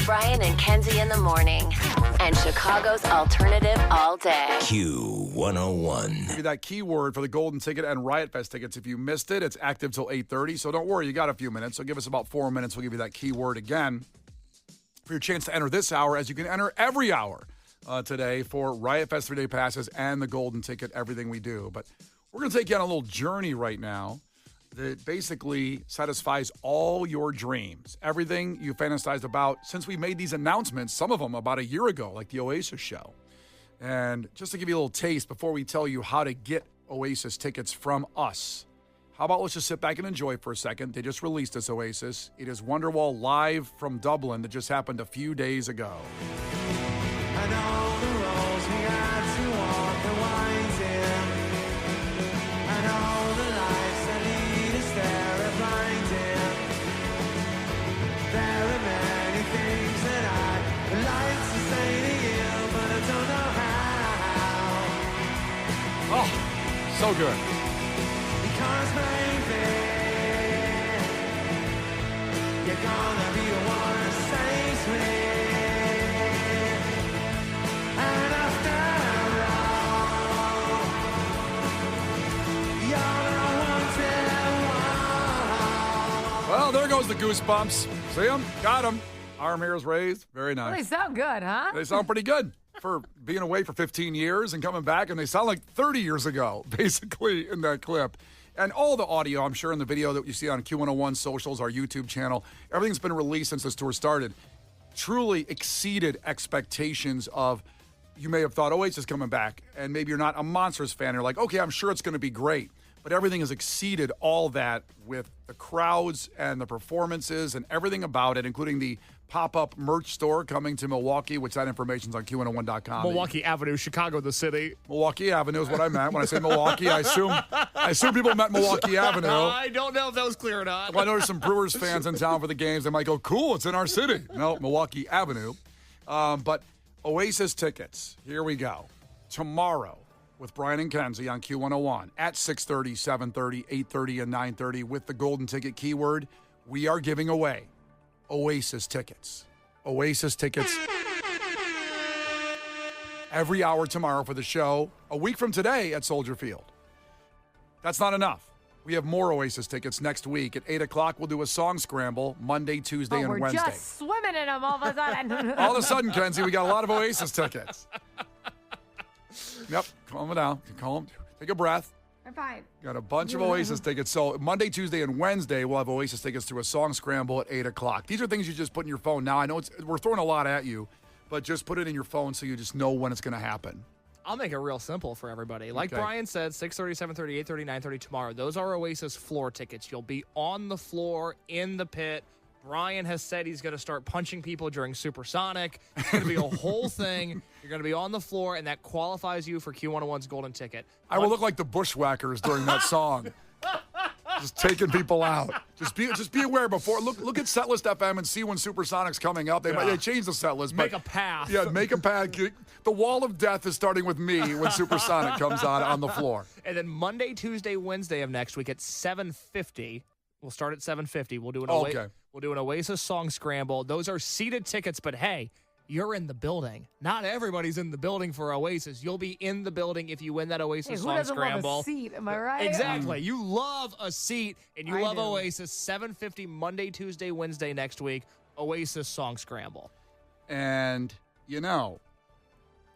Brian and Kenzie in the morning. And Chicago's alternative all day. Q101. Give you that keyword for the Golden Ticket and Riot Fest tickets. If you missed it, it's active till 8:30. So don't worry, you got a few minutes. So give us about 4 minutes. We'll give you that keyword again for your chance to enter this hour, as you can enter every hour today for Riot Fest 3-day passes and the Golden Ticket, everything we do. But we're going to take you on a little journey right now that basically satisfies all your dreams. Everything you fantasized about since we made these announcements, some of them about a year ago, like the Oasis show. And just to give you a little taste before we tell you how to get Oasis tickets from us, how about let's just sit back and enjoy for a second. They just released this Oasis. It is Wonderwall live from Dublin that just happened a few days ago. I know the roads we got to walk, the winds in. I know the lights that lead us there are blinding. There are many things that I would like to say to you, but I don't know how. Oh, so good. Because maybe you're gonna be the one that saves me. And after all, you're the wanted one. Well, there goes the goosebumps. See them? Got them. Arm hairs raised. Very Well, they nice. sound good, huh? They sound pretty good for being away for 15 years and coming back, and they sound like 30 years ago, basically, in that clip. And all the audio, I'm sure, in the video that you see on Q101 socials, our YouTube channel, everything's been released since this tour started, truly exceeded expectations of, you may have thought Oasis coming back, and maybe you're not a Monsters fan. You're like, okay, I'm sure it's going to be great. But everything has exceeded all that with the crowds and the performances and everything about it, including the pop-up merch store coming to Milwaukee, which that information's on Q101.com. Milwaukee Avenue, Chicago, the city. Milwaukee Avenue is what I meant. When I say Milwaukee, I assume people meant Milwaukee Avenue. I don't know if that was clear or not. Well, I know there's some Brewers fans in town for the games. They might go, cool, it's in our city. No, Milwaukee Avenue. But Oasis tickets, here we go. Tomorrow with Brian and Kenzie on Q101 at 6:30, 7:30, 8:30, and 9:30 with the Golden Ticket keyword, we are giving away Oasis tickets. Oasis tickets every hour tomorrow for the show. A week from today at Soldier Field. That's not enough. We have more Oasis tickets next week. At 8 o'clock, we'll do a song scramble Monday, Tuesday, and we're Wednesday. just swimming in them all of a sudden. All of a sudden, Kenzie, we got a lot of Oasis tickets. Yep, calm it down. Calm. Take a breath. I'm fine. Got a bunch of Oasis tickets. So Monday, Tuesday, and Wednesday, we'll have Oasis tickets through a song scramble at 8 o'clock. These are things you just put in your phone. Now, I know we're throwing a lot at you, but just put it in your phone so you just know when it's going to happen. I'll make it real simple for everybody. Like Okay. Brian said, 6:30, 7:30, 8:30, 9:30 tomorrow. Those are Oasis floor tickets. You'll be on the floor in the pit. Brian has said he's going to start punching people during Supersonic. It's going to be a whole thing. You're going to be on the floor, and that qualifies you for Q101's Golden Ticket. I will look like the Bushwhackers during that song. Just taking people out. Just be aware before. Look at Setlist FM and see when Supersonic's coming up. They changed the setlist. Make a path. Yeah, make a path. The wall of death is starting with me when Supersonic comes on the floor. And then Monday, Tuesday, Wednesday of next week at 7:50. We'll start at 7:50. We'll do an We'll do an Oasis song scramble. Those are seated tickets, but hey, you're in the building. Not everybody's in the building for Oasis. You'll be in the building if you win that Oasis Who song doesn't scramble. love a seat? Am I right? Exactly. You love a seat, and you I love do. Oasis. 7:50 Monday, Tuesday, Wednesday next week. Oasis song scramble. And,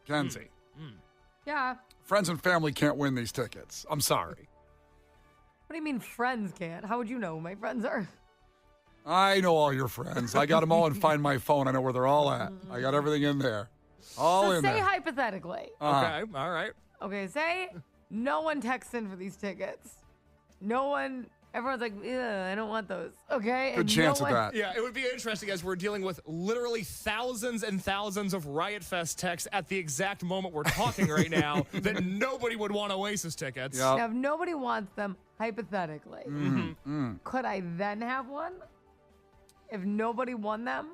Kenzie, Yeah. friends and family can't win these tickets. I'm sorry. What do you mean friends can't? How would you know who my friends are? I know all your friends. I got them all in Find My Phone. I know where they're all at. I got everything in there. All So in say there. hypothetically. Okay. All right. Okay, say no one texts in for these tickets. No one, everyone's like, I don't want those. Okay? Good And chance no of one- that. Yeah, it would be interesting as we're dealing with literally thousands and thousands of Riot Fest texts at the exact moment we're talking right now that nobody would want Oasis tickets. Yeah. Now, if nobody wants them, hypothetically, could I then have one? If nobody won them?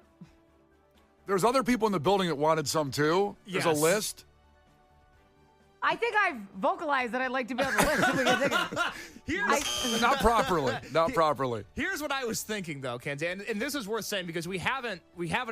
There's other people in the building that wanted some too. There's a Yes. list. I think I've vocalized that I'd like to be on the list. So we can take it. Not properly. Not properly. Here's what I was thinking, though, Kenzie, and this is worth saying because we haven't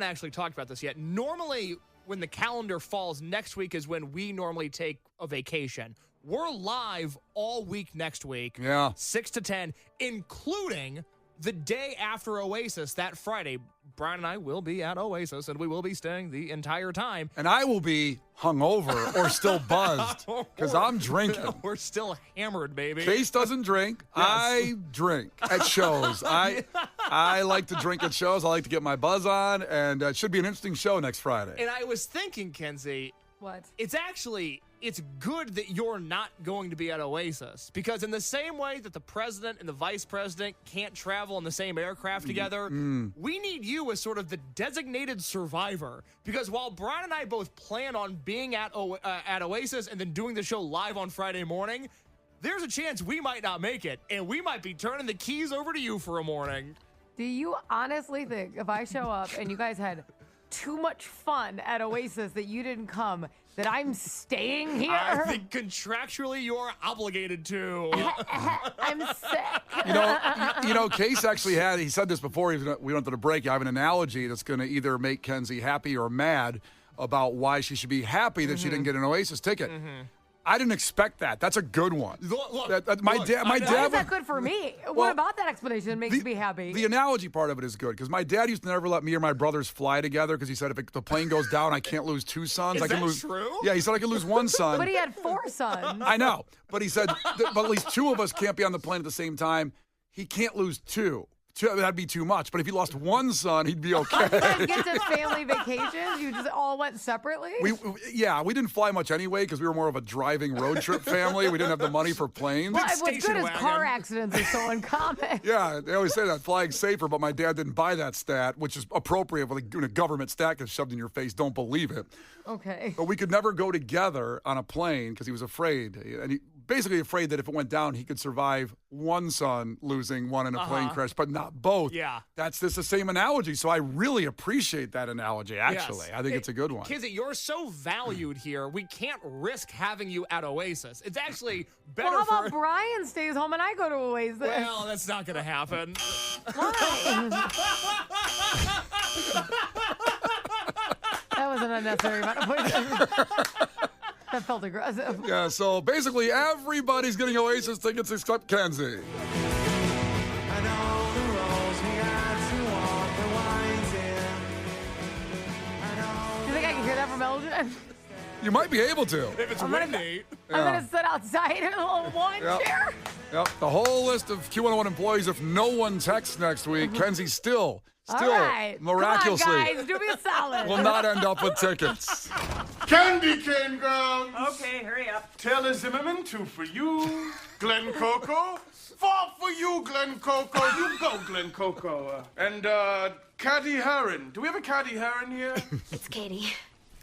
actually talked about this yet. Normally, when the calendar falls, next week is when we normally take a vacation. We're live all week next week, 6 to 10, including the day after Oasis, that Friday. Brian and I will be at Oasis, and we will be staying the entire time. And I will be hungover or still buzzed because I'm drinking. We're still hammered, baby. Case doesn't drink. Yes. I drink at shows. I like to drink at shows. I like to get my buzz on, and it should be an interesting show next Friday. And I was thinking, Kenzie, What? It's good that you're not going to be at Oasis because in the same way that the president and the vice president can't travel in the same aircraft together, we need you as sort of the designated survivor because while Brian and I both plan on being at Oasis and then doing the show live on Friday morning, there's a chance we might not make it and we might be turning the keys over to you for a morning. Do you honestly think if I show up and you guys had too much fun at Oasis that you didn't come, that I'm staying here? I think contractually you're obligated to. I'm sick. You know, Case actually he said this before we went to the break. I have an analogy that's going to either make Kenzie happy or mad about why she should be happy that she didn't get an Oasis ticket. I didn't expect that. That's a good one. My dad. Why is that good for me? What about that explanation makes me happy? The analogy part of it is good because my dad used to never let me or my brothers fly together because he said if the plane goes down, I can't lose two sons. Is I can that lose. true? Yeah, he said I can lose one son. But he had 4 sons. I know, but he said, but at least 2 of us can't be on the plane at the same time. He can't lose 2. That'd be too much. But if he lost 1 son, he'd be okay. You guys get to family vacations? You just all went separately? We didn't fly much anyway because we were more of a driving road trip family. We didn't have the money for planes. Well, what's Station good is wagon. car accidents are so uncommon. Yeah, they always say that, flying safer, but my dad didn't buy that stat, which is appropriate when a government stat gets shoved in your face. Don't believe it. Okay. But we could never go together on a plane because he was afraid. And he basically afraid that if it went down, he could survive 1 son losing 1 in a plane crash, but not both. Yeah. That's just the same analogy. So I really appreciate that analogy, actually. Yes. I think it's a good one. Kenzie, you're so valued here. We can't risk having you at Oasis. It's actually better Well, how for. about Brian stays home and I go to Oasis? Well, that's not going to happen. Why? That was an unnecessary amount of voice. That felt aggressive. Yeah, so basically everybody's getting Oasis tickets except Kenzie. And all the roads we got to walk the winds in. And all Do you think I can hear that from Elgin? You might be able to. If it's I'm gonna- windy. I'm going to sit outside in a little lawn Yep. chair. Yep, the whole list of Q101 employees, if no one texts next week, Kenzie still All right. miraculously Come on, guys. Do me a solid. will not end up with tickets. Candy cane grounds. Okay, hurry up. Taylor Zimmerman, 2 for you. Glen Coco, 4 for you, Glen Coco. You go, Glen Coco. And Caddy Heron. Do we have a Caddy Heron here? It's Katie.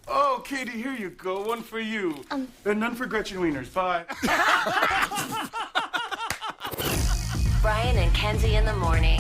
Oh, Katie, here you go. 1 for you. And none for Gretchen Wieners. Bye. Brian and Kenzie in the morning.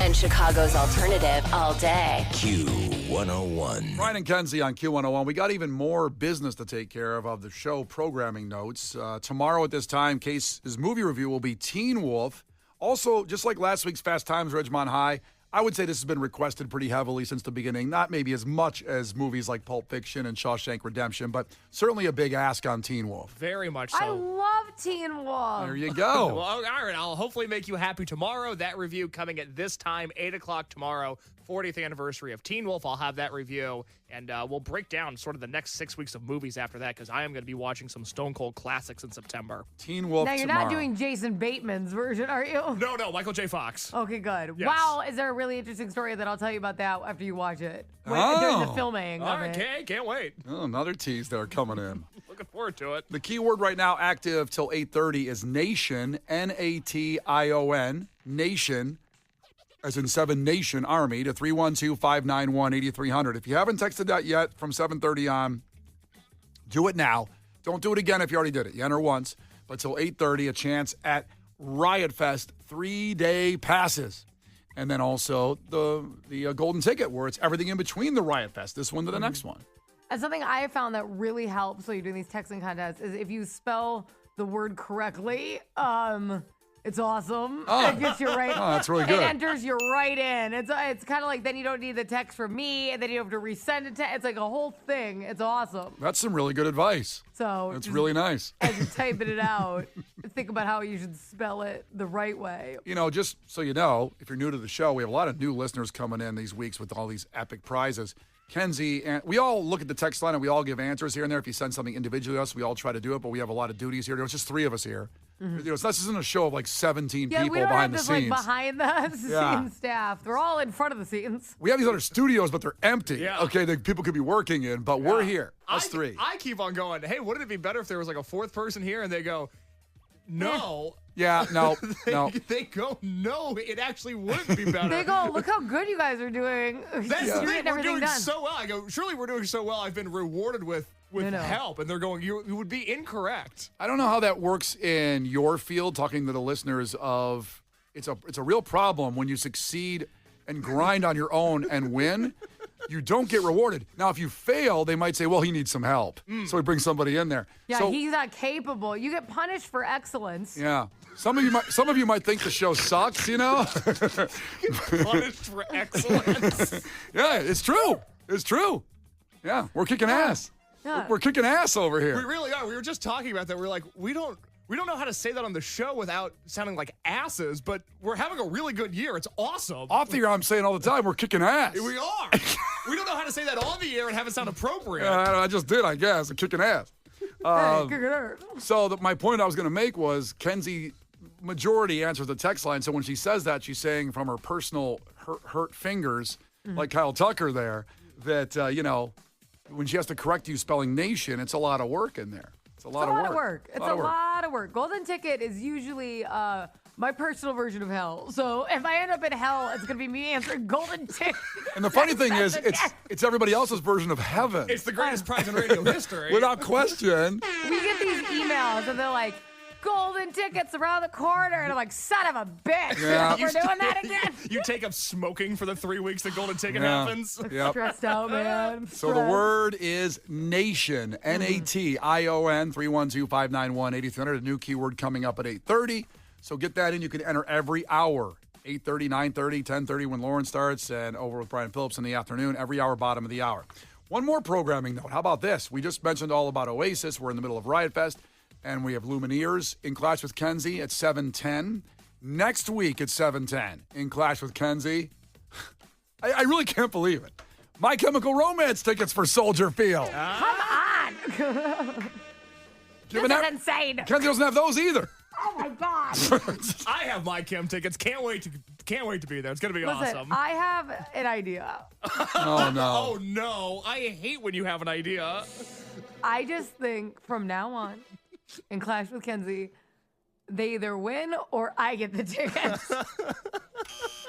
And Chicago's alternative all day. Q101. Brian and Kenzie on Q101. We got even more business to take care of the show programming notes. Tomorrow at this time, Case's movie review will be Teen Wolf. Also, just like last week's Fast Times, Ridgemont High, I would say this has been requested pretty heavily since the beginning. Not maybe as much as movies like Pulp Fiction and Shawshank Redemption, but certainly a big ask on Teen Wolf. Very much I so. love Teen Wolf. There you Well, go. all right. I'll hopefully make you happy tomorrow. That review coming at this time, 8 o'clock tomorrow, 40th anniversary of Teen Wolf. I'll have that review, and we'll break down sort of the next 6 weeks of movies after that because I am going to be watching some Stone Cold classics in September. Teen Wolf Now, you're tomorrow. not doing Jason Bateman's version, are you? No, Michael J. Fox. Okay, good. Yes. Wow, is there a really interesting story that I'll tell you about that after you watch it? During Oh. the filming All of right, it. can't wait. Oh, another tease there coming in. Looking forward to it. The keyword right now active till 8:30 is Nation, Nation, Nation, as in 7 Nation Army, to 312-591-8300. If you haven't texted that yet from 7:30 on, do it now. Don't do it again if you already did it. You enter once, but till 8:30, a chance at Riot Fest 3-day passes. And then also the golden ticket where it's everything in between the Riot Fest, this one to the next one. And something I have found that really helps while you're doing these texting contests is if you spell the word correctly, it's awesome. It gets you right. Oh, that's really good. It enters you right in. It's kind of like then you don't need the text from me, and then you have to resend it. It's like a whole thing. It's awesome. That's some really good advice. So That's just really nice. as you're typing it out, think about how you should spell it the right way. You know, just so you know, if you're new to the show, we have a lot of new listeners coming in these weeks with all these epic prizes. Kenzie, and we all look at the text line and we all give answers here and there. If you send something individually to us, we all try to do it, but we have a lot of duties here. There's just 3 of us here. You know, this isn't a show of like 17 Yeah, people we don't behind have the this scenes. like behind the Yeah. scenes staff. They're all in front of the scenes. We have these other studios, but they're empty. Yeah. Okay, that people could be working in, but we're here, us 3. I keep on going, hey, wouldn't it be better if there was like a 4th person here? And they go, no. Yeah, no, no. They go, no, it actually wouldn't be better. They go, look how good you guys are doing. That's You're the thing. getting We're everything doing done. so well. I go, surely we're doing so well. I've been rewarded with No. help. And they're going, you would be incorrect. I don't know how that works in your field, talking to the listeners of it's a real problem when you succeed and grind on your own and win. You don't get rewarded. Now, if you fail, they might say, well, he needs some help. So we bring somebody in there. Yeah, so, he's not capable. You get punished for excellence. yeah. Some of you might think the show sucks, you know? Punished for excellence. Yeah, it's true. It's true. Yeah, we're kicking ass. Yeah. We're kicking ass over here. We really are. We were just talking about that. We're like, we don't know how to say that on the show without sounding like asses, but we're having a really good year. It's awesome. Off the air, I'm saying all the time, we're kicking ass. We are. We don't know how to say that on the air and have it sound appropriate. I just did, I guess. I'm kicking ass. Hey, kick it out. So my point I was going to make was Kenzie majority answers the text line. So when she says that, she's saying from her personal hurt fingers, like Kyle Tucker there, that, you know, when she has to correct you spelling nation, it's a lot of work in there. It's a lot of work. It's a lot of work. Golden Ticket is usually my personal version of hell. So if I end up in hell, it's going to be me answering Golden Ticket. And the funny thing is, it's everybody else's version of heaven. It's the greatest prize in radio history. Without question. We get these emails and they're like, Golden Tickets around the corner. And I'm like, son of a bitch. Yeah. We're doing that again. You take up smoking for the 3 weeks the Golden Ticket Yeah. happens. Yep. Stressed out, man. So the word is nation, N-A-T-I-O-N, 312-591-8300, a new keyword coming up at 8:30. So get that in. You can enter every hour, 8:30, 9:30, 10:30 when Lauren starts, and over with Brian Phillips in the afternoon, every hour, bottom of the hour. One more programming note. How about this? We just mentioned all about Oasis. We're in the middle of Riot Fest, and we have Lumineers in Clash with Kenzie at 7:10. Next week at 7:10 in Clash with Kenzie. I really can't believe it. My Chemical Romance tickets for Soldier Field. Come on. Giving This out- is insane. Kenzie doesn't have those either. Oh, my God. I have my Chem tickets. Can't wait to be there. It's gonna be Listen, awesome. I have an idea. Oh, no. Oh no! I hate when you have an idea. I just think from now on, in Clash with Kenzie, they either win or I get the tickets.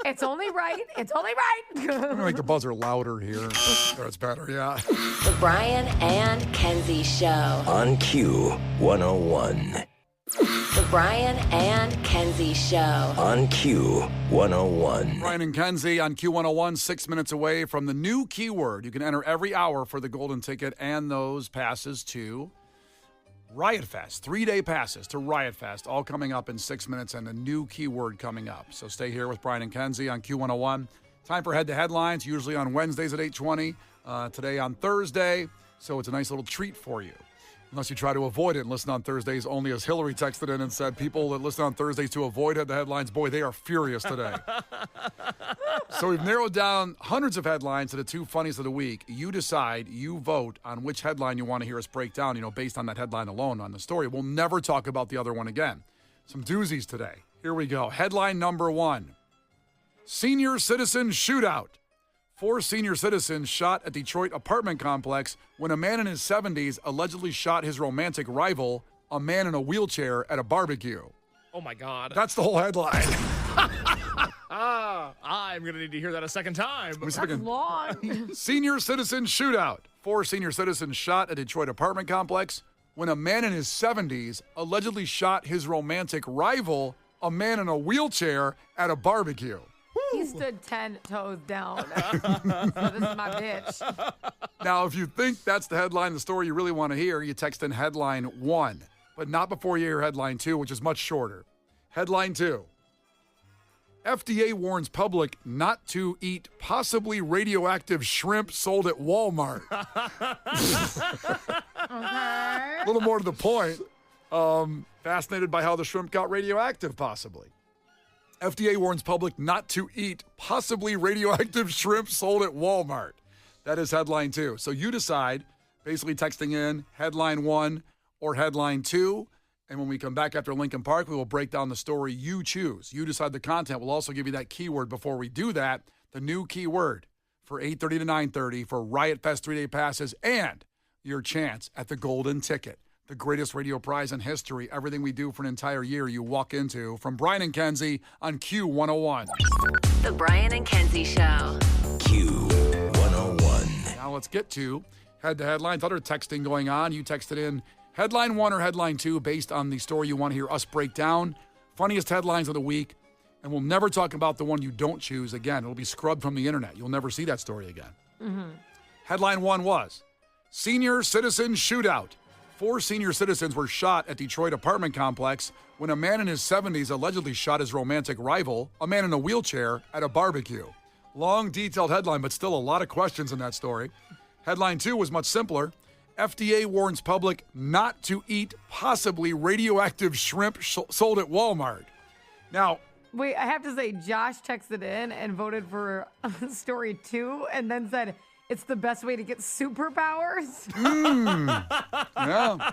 It's only right. It's only I'm right. going to make the buzzer louder here. There, it's better, yeah. The Brian and Kenzie Show. On Q 101. The Brian and Kenzie Show. On Q 101. Brian and Kenzie on Q101, 6 minutes away from the new keyword. You can enter every hour for the golden ticket and those passes to Riot Fest. 3-day passes to Riot Fest, all coming up in 6 minutes and a new keyword coming up. So stay here with Brian and Kenzie on Q101. Time for Head to Headlines, usually on Wednesdays at 8:20. Today on Thursday, so it's a nice little treat for you. Unless you try to avoid it and listen on Thursdays only, as Hillary texted in and said, people that listen on Thursdays to avoid Head to Headlines, boy, they are furious today. So we've narrowed down hundreds of headlines to the 2 funniest of the week. You decide, you vote on which headline you want to hear us break down, based on that headline alone on the story. We'll never talk about the other one again. Some doozies today. Here we go. Headline number 1. Senior citizen shootout. 4 senior citizens shot at Detroit apartment complex when a man in his 70s allegedly shot his romantic rival, a man in a wheelchair, at a barbecue. Oh my God! That's the whole headline. I'm gonna need to hear that a second time. Let me see if I That's can- long. Senior citizen shootout. 4 senior citizens shot at Detroit apartment complex when a man in his 70s allegedly shot his romantic rival, a man in a wheelchair, at a barbecue. He stood 10 toes down. So this is my bitch. Now, if you think that's the headline, the story you really want to hear, you text in headline 1, but not before you hear headline 2, which is much shorter. Headline 2. FDA warns public not to eat possibly radioactive shrimp sold at Walmart. A little more to the point. Fascinated by how the shrimp got radioactive, possibly. FDA warns public not to eat possibly radioactive shrimp sold at Walmart. That is headline 2. So you decide, basically texting in headline 1 or headline 2. And when we come back after Lincoln Park, we will break down the story you choose. You decide the content. We'll also give you that keyword before we do that. The new keyword for 8:30 to 9:30 for Riot Fest 3-day passes and your chance at the golden ticket, the greatest radio prize in history. Everything we do for an entire year you walk into. From Brian and Kenzie on Q101. The Brian and Kenzie Show. Q101. Now let's get to headlines. Other texting going on. You texted in headline 1 or headline 2 based on the story you want to hear us break down. Funniest headlines of the week. And we'll never talk about the one you don't choose again. It'll be scrubbed from the internet. You'll never see that story again. Headline 1 was senior citizen shootout. 4 senior citizens were shot at Detroit apartment complex when a man in his 70s allegedly shot his romantic rival, a man in a wheelchair, at a barbecue. Long, detailed headline, but still a lot of questions in that story. Headline 2 was much simpler. FDA warns public not to eat possibly radioactive shrimp sold at Walmart. Now, Wait, I have to say, Josh texted in and voted for story 2 and then said, it's the best way to get superpowers. yeah.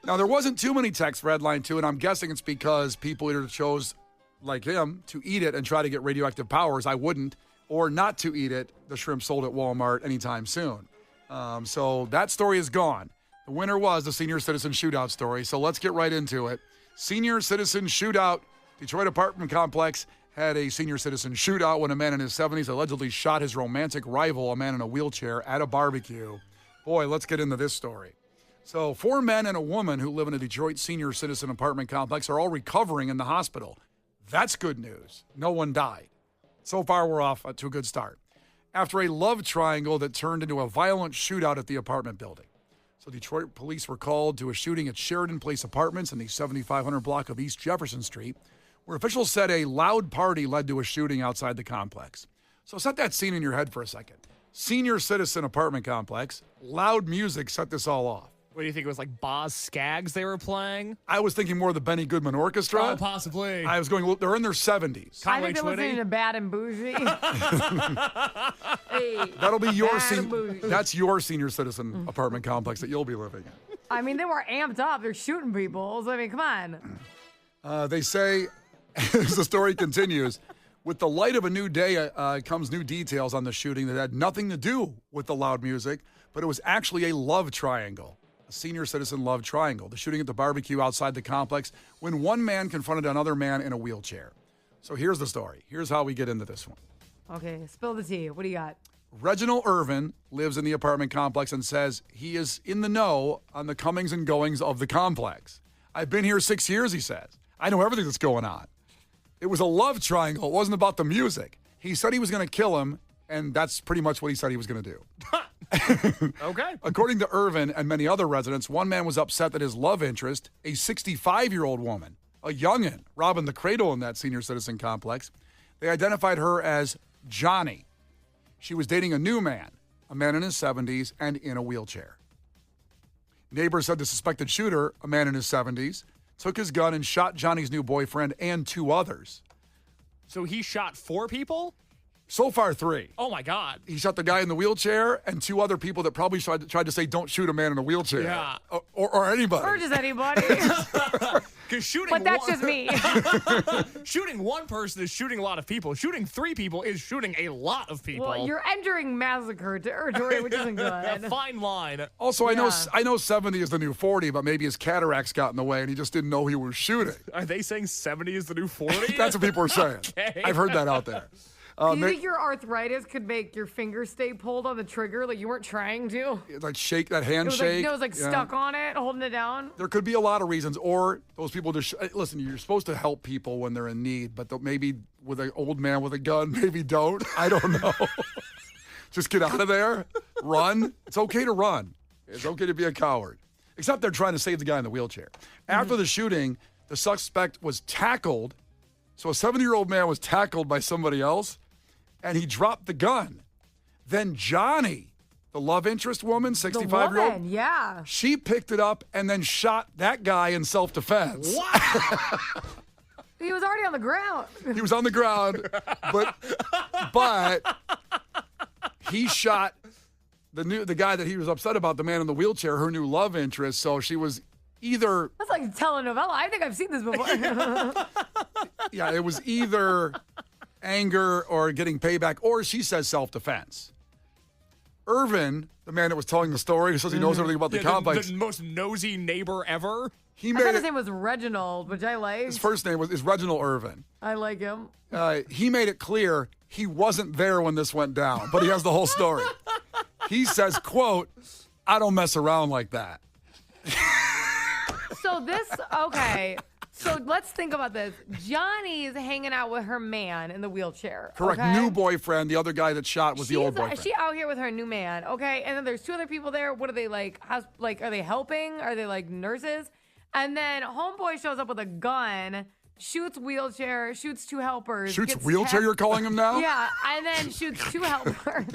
Now, there wasn't too many texts for headline 2, and I'm guessing it's because people either chose, like him, to eat it and try to get radioactive powers. I wouldn't. Or not to eat it, the shrimp sold at Walmart anytime soon. So that story is gone. The winner was the senior citizen shootout story. So let's get right into it. Senior citizen shootout. Detroit apartment complex had a senior citizen shootout when a man in his 70s allegedly shot his romantic rival, a man in a wheelchair, at a barbecue. Boy, let's get into this story. So 4 men and a woman who live in a Detroit senior citizen apartment complex are all recovering in the hospital. That's good news. No one died. So far, we're off to a good start. After a love triangle that turned into a violent shootout at the apartment building. So Detroit police were called to a shooting at Sheridan Place Apartments in the 7500 block of East Jefferson Street, where officials said a loud party led to a shooting outside the complex. So set that scene in your head for a second. Senior citizen apartment complex, loud music set this all off. What do you think? It was like Boz Skaggs they were playing? I was thinking more of the Benny Goodman Orchestra. Oh, possibly. I was going, well, they're in their 70s. I think they're listening to Bad and Bougie. Hey, That'll be your Bad and Bougie. that's your senior citizen apartment complex that you'll be living in. I mean, they were amped up. They're shooting people. So, I mean, come on. They say, as the story continues, with the light of a new day comes new details on the shooting that had nothing to do with the loud music, but it was actually a love triangle. A senior citizen love triangle. The shooting at the barbecue outside the complex when one man confronted another man in a wheelchair. So here's the story. Here's how we get into this one. Okay, spill the tea. What do you got? Reginald Irvin lives in the apartment complex and says he is in the know on the comings and goings of the complex. I've been here 6 years, he says. I know everything that's going on. It was a love triangle. It wasn't about the music. He said he was going to kill him, and that's pretty much what he said he was going to do. Okay. According to Irvin and many other residents, one man was upset that his love interest, a 65-year-old woman, a youngin', robbing the cradle in that senior citizen complex, they identified her as Johnny. She was dating a new man, a man in his 70s and in a wheelchair. Neighbors said the suspected shooter, a man in his 70s, took his gun and shot Johnny's new boyfriend and 2 others. So he shot 4 people? So far, 3. Oh, my God. He shot the guy in the wheelchair and 2 other people that probably tried to say, don't shoot a man in a wheelchair. Yeah. Or anybody. Or just anybody. Because shooting But that's just me. shooting one person is shooting a lot of people. Shooting 3 people is shooting a lot of people. Well, you're entering massacre territory, which isn't A good. fine line. Also, Yeah. I know 70 is the new 40, but maybe his cataracts got in the way and he just didn't know he was shooting. Are they saying 70 is the new 40? That's what people are saying. Okay. I've heard that out there. Do you think your arthritis could make your finger stay pulled on the trigger like you weren't trying to? Like shake that It was handshake. yeah. Stuck on it, holding it down. There could be a lot of reasons, or those people just listen. You're supposed to help people when they're in need, but maybe with an old man with a gun, maybe don't. I don't know. Just get out of there. Run. It's okay to run. It's okay to be a coward. Except they're trying to save the guy in the wheelchair. After the shooting, the suspect was tackled. So a 70-year-old man was tackled by somebody else, and he dropped the gun. Then Johnny, the love interest woman, 65-year-old, woman, yeah. she picked it up and then shot that guy in self-defense. Wow. He was already on the ground. He was on the ground, but he shot the guy that he was upset about, the man in the wheelchair, her new love interest. So she was either That's like a telenovela. I think I've seen this before. yeah, it was either anger or getting payback, or she says self-defense. Irvin, the man that was telling the story, who says he knows everything about the complex, the most nosy neighbor ever. he I made thought his it. name was Reginald, which I like. His first name is Reginald Irvin. I like him. He made it clear he wasn't there when this went down, but he has the whole story. He says, quote, "I don't mess around like that." Okay. So let's think about this. Johnny's hanging out with her man in the wheelchair. Correct. Okay? New boyfriend. The other guy that shot was the old boyfriend. She out here with her new man. Okay. And then there's two other people there. What are they like? Are they helping? Are they like nurses? And then homeboy shows up with a gun, shoots wheelchair, shoots two helpers. Shoots gets wheelchair, you're calling him now? Yeah, and then shoots two helpers.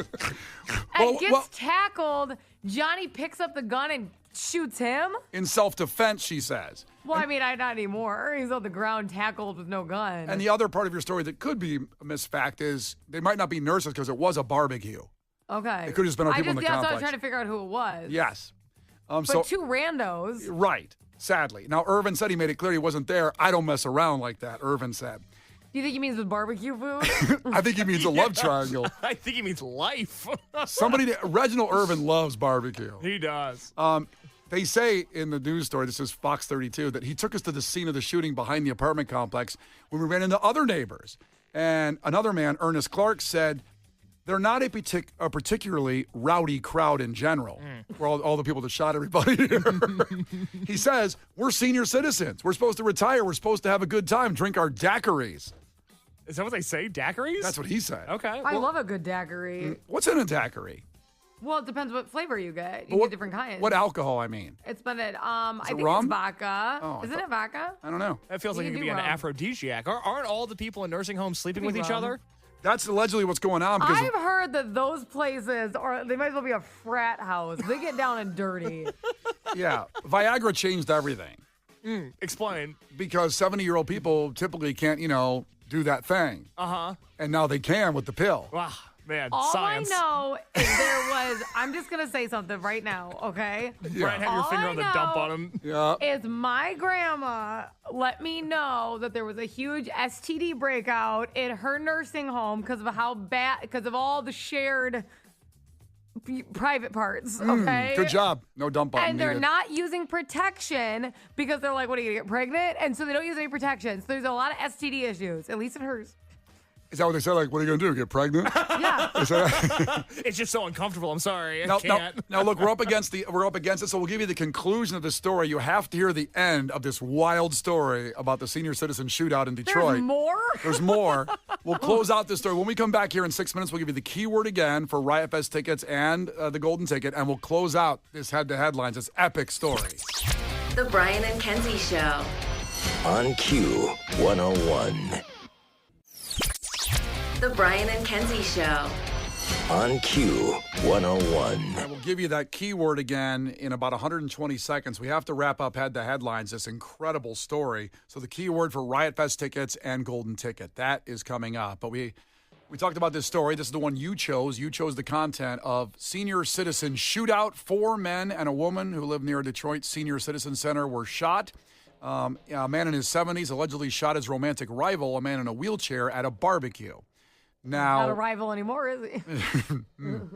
And gets tackled. Johnny picks up the gun and shoots him. In self-defense, she says. Well, I mean, not anymore. He's on the ground tackled with no gun. And the other part of your story that could be a misfact is they might not be nurses because it was a barbecue. Okay. It could have just been our people in the That's what I complex. was trying to figure out who it was. Yes. But So two randos. right. Sadly. Now, Irvin said he made it clear he wasn't there. I don't mess around like that, Irvin said. Do you think he means with barbecue food? I think he means a love triangle. I think he means life. Reginald Irvin loves barbecue. He does. They say in the news story, this is Fox 32, that he took us to the scene of the shooting behind the apartment complex when we ran into other neighbors. And another man, Ernest Clark, said they're not a particularly rowdy crowd in general. For all the people that shot everybody. He says, we're senior citizens. We're supposed to retire. We're supposed to have a good time, drink our daiquiris. Is that what they say? Daiquiris? That's what he said. Okay. I love a good daiquiri. What's in a daiquiri? Well, it depends what flavor you get. You get different kinds. What alcohol, I mean? It's been at, I think rum? it's vodka. Oh, Isn't it vodka? I don't know. That feels You like it can could do be an rum. aphrodisiac. Aren't all the people in nursing homes sleeping with each rum. other? That's allegedly what's going on because I've heard that those places they might as well be a frat house. They get down and dirty. yeah, Viagra changed everything Explain. because 70-year-old people typically can't, do that thing. Uh-huh. And now they can with the pill. Wow, man, All science. I know is there was, I'm just going to say something right now, okay? Brian, have your All finger I on the dump know on him. Yeah. Is my grandma let me know that there was a huge STD breakout in her nursing home because of all the shared private parts, okay? Good job. No dump button And they're needed. not using protection because they're like, what are you gonna get pregnant? And so they don't use any protection. So there's a lot of STD issues, at least in hers. Is that what they said? Like, what are you going to do? Get pregnant? Yeah. It's just so uncomfortable. I'm sorry. I Now, can't. now, look, we're up against it. So we'll give you the conclusion of the story. You have to hear the end of this wild story about the senior citizen shootout in Detroit. There's more? There's more. We'll close out this story. When we come back here in 6 minutes, we'll give you the keyword again for Riot Fest tickets and the golden ticket, and we'll close out this head-to-headlines, this epic story. The Brian and Kenzie Show. On Q 101. The Brian and Kenzie Show. On Q 101. And we'll give you that keyword again in about 120 seconds. We have to wrap up head-to-headlines, this incredible story. So the keyword for Riot Fest tickets and golden ticket, that is coming up. But we talked about this story. This is the one you chose. You chose the content of senior citizen shootout. 4 men and a woman who live near Detroit Senior Citizen Center were shot. A man in his 70s allegedly shot his romantic rival, a man in a wheelchair, at a barbecue. Not a Now, rival anymore, is he?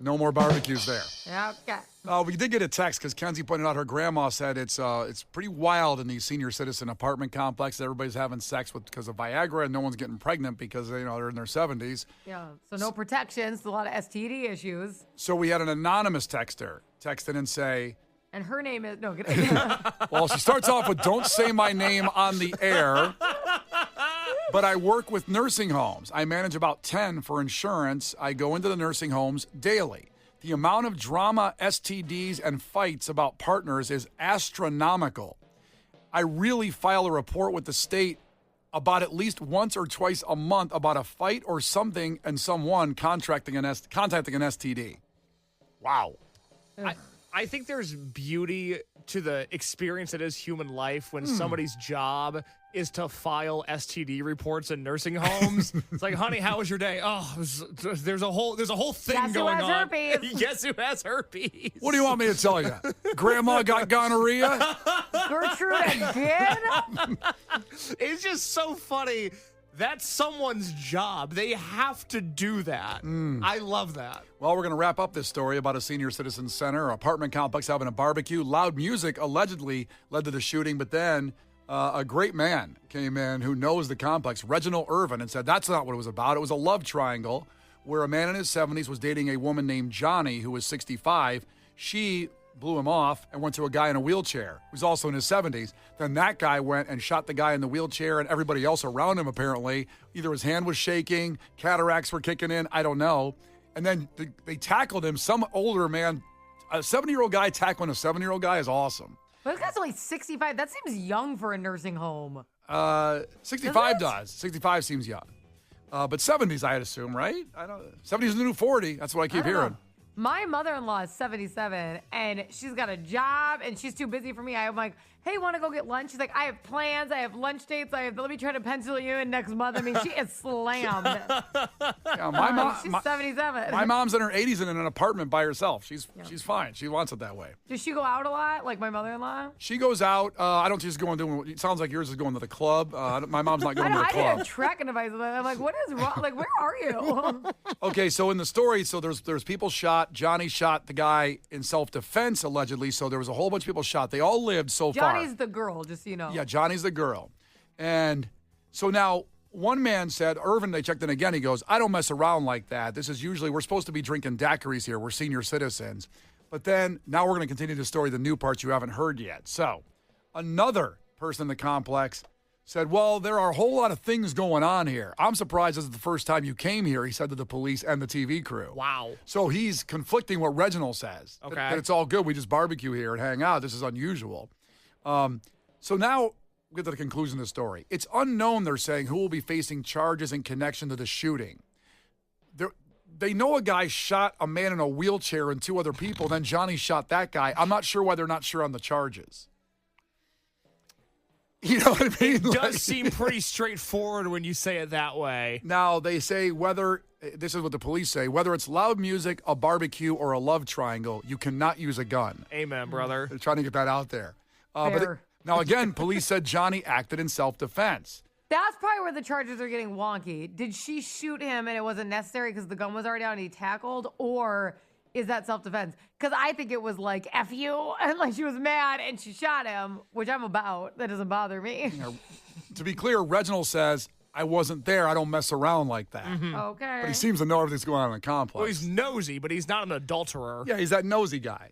no more barbecues there. Yeah, okay. We did get a text because Kenzie pointed out her grandma said it's pretty wild in these senior citizen apartment complexes. Everybody's having sex because of Viagra, and no one's getting pregnant because they're in their 70s. Yeah. So no protections, a lot of STD issues. So we had an anonymous texter text in and say, And her name is no. Get it. well, she starts off with, "Don't say my name on the air." But I work with nursing homes. I manage about 10 for insurance. I go into the nursing homes daily. The amount of drama, STDs, and fights about partners is astronomical. I really file a report with the state about at least once or twice a month about a fight or something and someone contacting an STD. Wow. I think there's beauty to the experience that is human life when somebody's job is to file STD reports in nursing homes. It's like, honey, how was your day? Oh, there's a whole thing Guess who going has on. herpes? Guess who has herpes? What do you want me to tell you? Grandma got gonorrhea? Gertrude again? It's just so funny. That's someone's job. They have to do that. I love that. Well, we're going to wrap up this story about a senior citizen center, apartment complex having a barbecue. Loud music allegedly led to the shooting, but then a great man came in who knows the complex, Reginald Irvin, and said that's not what it was about. It was a love triangle where a man in his 70s was dating a woman named Johnny who was 65. She blew him off and went to a guy in a wheelchair who's also in his 70s. Then that guy went and shot the guy in the wheelchair and everybody else around him, apparently. Either his hand was shaking, cataracts were kicking in, I don't know. And then they tackled him. Some older man, a 70-year-old guy tackling a 70-year-old guy is awesome. But this guy's only 65. That seems young for a nursing home. 65 does. 65 seems young. But 70s, I'd assume, right? I don't. 70s is the new 40. That's what I keep hearing. My mother-in-law is 77, and she's got a job, and she's too busy for me. I'm like, hey, want to go get lunch? She's like, I have plans. I have lunch dates. Let me try to pencil you in next month. I mean, she is slammed. Yeah, my mom. She's 77. My mom's in her 80s in an apartment by herself. She's fine. She wants it that way. Does she go out a lot, like my mother-in-law? She goes out. I don't just go and do. It sounds like yours is going to the club. My mom's not going to the I club. did a tracking device with that. I'm like, what is wrong? Like, where are you? Okay, so in the story, there's people shot. Johnny shot the guy in self-defense, allegedly. So there was a whole bunch of people shot. They all lived so far. Johnny's the girl, just so you know. Yeah, Johnny's the girl. And so now one man said, Irvin, they checked in again. He goes, I don't mess around like that. This is usually, we're supposed to be drinking daiquiris here. We're senior citizens. But then now we're going to continue the story, the new parts you haven't heard yet. So another person in the complex said, well, there are a whole lot of things going on here. I'm surprised this is the first time you came here, he said to the police and the TV crew. Wow. So he's conflicting what Reginald says. Okay. That it's all good. We just barbecue here and hang out. This is unusual. So now we get to the conclusion of the story. It's unknown, they're saying, who will be facing charges in connection to the shooting. They know a guy shot a man in a wheelchair and two other people, then Johnny shot that guy. I'm not sure why they're not sure on the charges. You know what I mean? It does seem pretty straightforward when you say it that way. Now, they say this is what the police say, whether it's loud music, a barbecue, or a love triangle, you cannot use a gun. Amen, brother. They're trying to get that out there. Fair. Now, again, police said Johnny acted in self-defense. That's probably where the charges are getting wonky. Did she shoot him and it wasn't necessary because the gun was already out and he tackled? Or is that self-defense? Because I think it was like, F you, and like she was mad and she shot him, which I'm about. That doesn't bother me. To be clear, Reginald says, I wasn't there. I don't mess around like that. Okay. But he seems to know everything's going on in the complex. Well, he's nosy, but he's not an adulterer. Yeah, he's that nosy guy.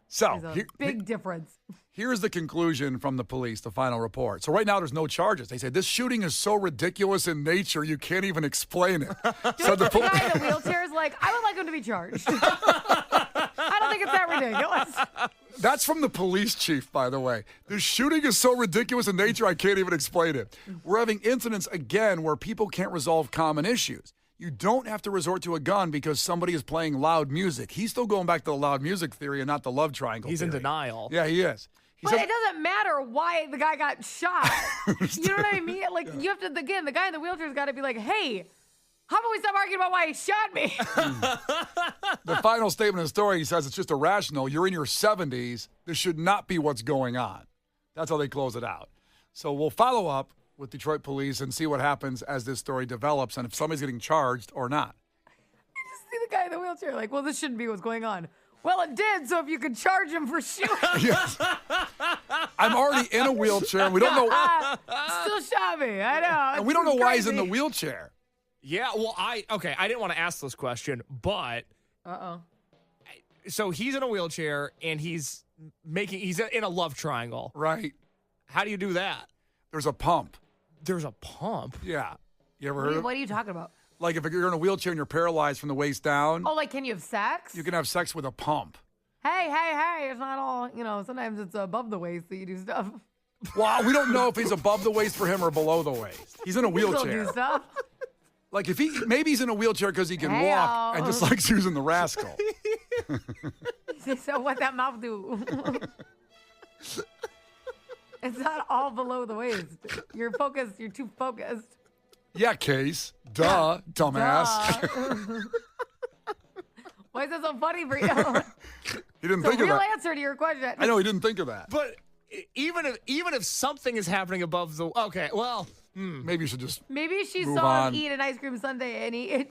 So There's a big difference. here's the conclusion from the police, the final report. So right now there's no charges. They say this shooting is so ridiculous in nature you can't even explain it. So The guy in the wheelchair is like, I would like him to be charged. I don't think it's that ridiculous. That's from the police chief, by the way. The shooting is so ridiculous in nature, I can't even explain it. We're having incidents again where people can't resolve common issues. You don't have to resort to a gun because somebody is playing loud music. He's still going back to the loud music theory and not the love triangle He's in theory. denial. Yeah, he is. But it doesn't matter why the guy got shot. You know what I mean? Like, you have to, again, the guy in the wheelchair's got to be like, hey, how about we stop arguing about why he shot me? The final statement of the story, he says it's just irrational. You're in your 70s. This should not be what's going on. That's how they close it out. So we'll follow up with Detroit police and see what happens as this story develops and if somebody's getting charged or not. I just see the guy in the wheelchair like, well, this shouldn't be what's going on. Well, it did, so if you could charge him for shooting. Yes. I'm already in a wheelchair. And we don't know. Still shot me. I know. And we don't know why he's in the crazy. wheelchair. Yeah, well, I didn't want to ask this question, but so he's in a wheelchair and he's in a love triangle. Right. How do you do that? There's a pump. There's a pump. Yeah. You ever heard of it? What are you talking about? Like if you're in a wheelchair and you're paralyzed from the waist down, Oh, like, can you have sex? you can have sex with a pump. Hey, it's not all, sometimes it's above the waist that you do stuff. Well, we don't know if he's above the waist for him or below the waist. He's in a Still wheelchair. do stuff. Like maybe he's in a wheelchair because he can Hey, walk and just likes using the rascal. So what that mouth do? It's not all below the waist. You're focused. You're too focused. Yeah, Case. Duh, dumbass. Duh. Why is that so funny for you? He didn't It's a think of real that. answer to your question. I know he didn't think of that. But even if something is happening above the Maybe you should just. Maybe she Move saw on. him eat an ice cream sundae and he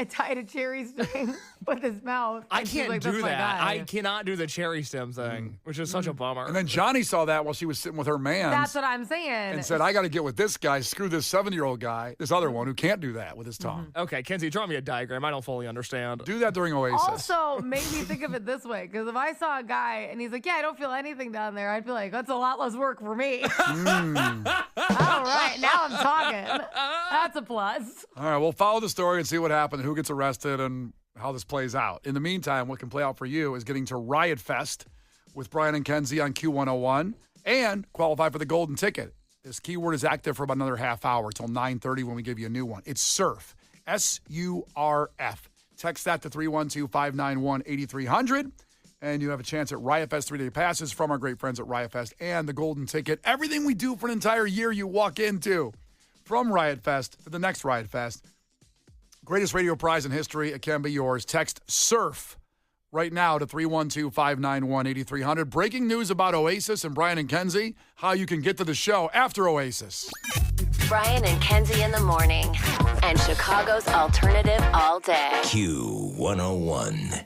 tied a cherry string with his mouth. I And she's can't like, do "That's my that. guy." I cannot do the cherry stem thing, which is such a bummer. And then Johnny saw that while she was sitting with her man. That's what I'm saying. And said, I got to get with this guy. Screw this 7-year-old guy, this other one who can't do that with his tongue. Okay, Kenzie, draw me a diagram. I don't fully understand. Do that during Oasis. Also, made me think of it this way, because if I saw a guy and he's like, "Yeah, I don't feel anything down there," I'd be like, "That's a lot less work for me." All right, now I'm talking. That's a plus. All right, we'll follow the story and see what happened, who gets arrested, and how this plays out. In the meantime, what can play out for you is getting to Riot Fest with Brian and Kenzie on Q101 and qualify for the golden ticket. This keyword is active for about another half hour till 9:30 when we give you a new one. It's SURF, S-U-R-F. Text that to 312-591-8300, and you have a chance at Riot Fest 3-day passes from our great friends at Riot Fest and the golden ticket. Everything we do for an entire year you walk into. From Riot Fest to the next Riot Fest. Greatest radio prize in history. It can be yours. Text SURF right now to 312-591-8300. Breaking news about Oasis and Brian and Kenzie. How you can get to the show after Oasis. Brian and Kenzie in the morning. And Chicago's alternative all day. Q101.